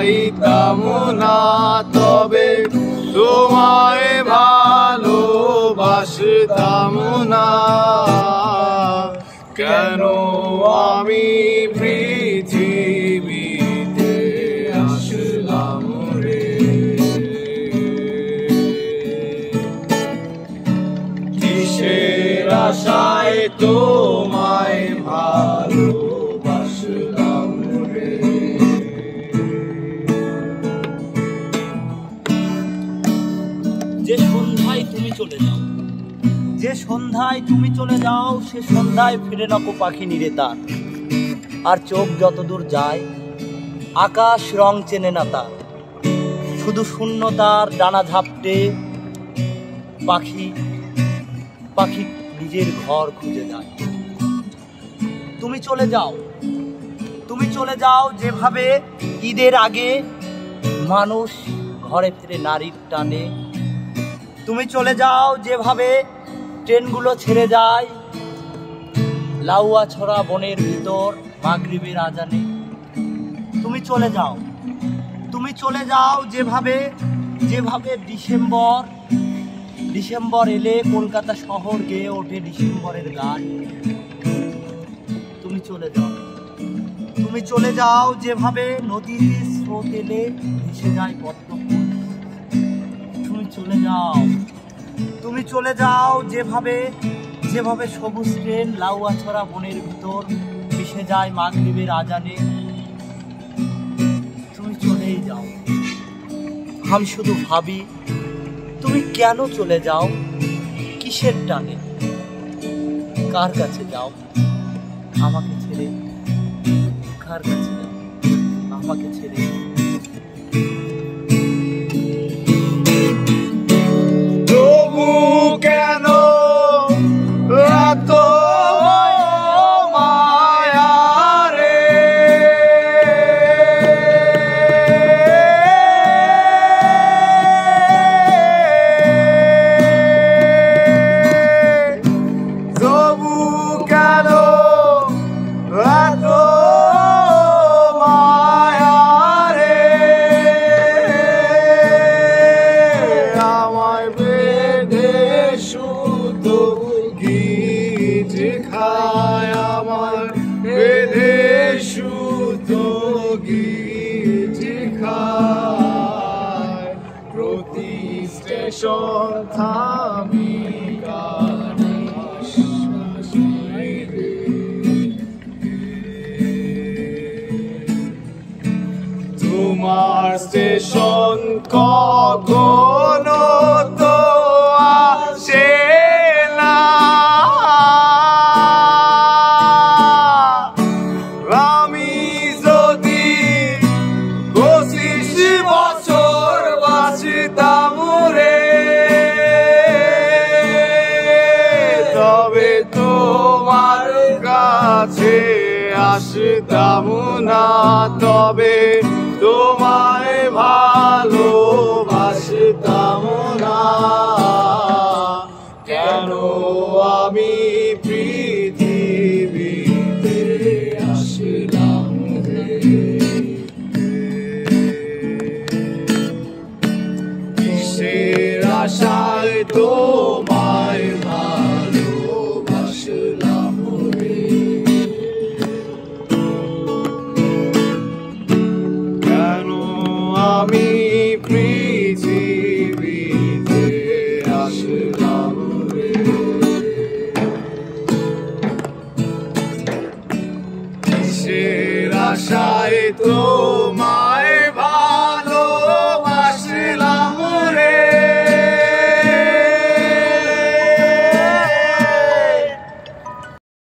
পাইতাম না, তবে তোমায় ভালোবাসতাম না। কেন আমি পৃথিবীতে আসলাম রে? কিসের আশায় তোমায় ভালোবাসলাম রে? যে সন্ধ্যায় তুমি চলে যাও, যে সন্ধ্যায় তুমি চলে যাও, সে সন্ধ্যায় ফিরে না কো পাখি নিরে তার। আর চোখ যতদূর যায় আকাশ রং চেনে না তার, শুধু শূন্যতার ডানা ঝাপটে পাখি পাখি নিজের ঘর খুঁজে যায়। তুমি চলে যাও, তুমি চলে যাও যেভাবে ঈদের আগে মানুষ ঘরে ফিরে নারীর টানে। তুমি চলে যাও যেভাবে ট্রেনগুলো ছেড়ে যায় লাউয়া ছড়া বনের ভিতর মাগরিবের আজানে। তুমি চলে যাও, তুমি চলে যাও যেভাবে যেভাবে ডিসেম্বর এলে কলকাতা শহর গেয়ে ওঠে ডিসেম্বরের গান। তুমি চলে যাও, তুমি চলে যাও যেভাবে নদীতে স্রোত এলে ভেসে যায় পদ্ম ফুল। তুমি চলে যাও, তুমি চলে যাও যেভাবে যেভাবে সবুজ ট্রেন লাউয়া ছড়া বনের ভিতর মিশে যায় মাগরিবের আজানে। তুমি চলেই যাও। আমি শুধু ভাবি তুমি কেন চলে যাও, কিসের টানে, কার কাছে যাও আমাকে ছেড়ে, কার কাছে যাও আমাকে ছেড়ে। তবু কেন এত মায়া রে? তবু কেন এত মায়া রে? আমায় বেঁধে শুধু গীত খায়, আমায় বেঁধে শুধু গীত খায়। প্রতি স্টেশন থামি গানে শ্বাসে রে। তোমার স্টেশন কখনো তো আসে না, আমি যদি 25 বছর বাঁচতাম রে, তবে তোমার কাছে আসতাম না, তবে তোমায় ভালোবাসতাম না। কেন আমি পৃথিবীতে আসলাম রে? কিসের আশায় তোমায় ভালোবাসলাম রে? কেন আমি পৃথিবীতে আসলাম?